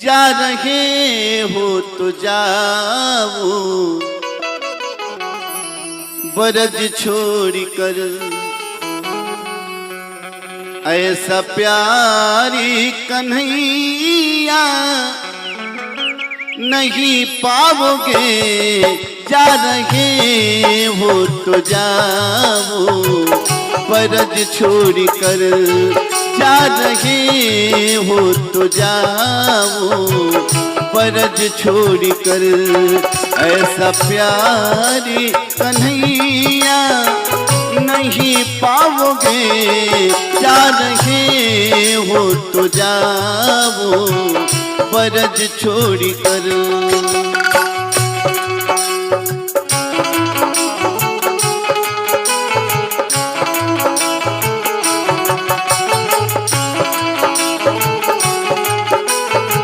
जा रहे हो तो जाओ, बरज छोड़ कर ऐसा प्यारी कन्हैया नहीं पाओगे। जा रहे हो तो जाओ, बरज छोड़ कर जा रहे हो तो जाओ, बरज छोड़ कर ऐसा प्यारी कन्हैया नहीं पाओगे। जा रहे हो तो जाओ, बरज छोड़ कर।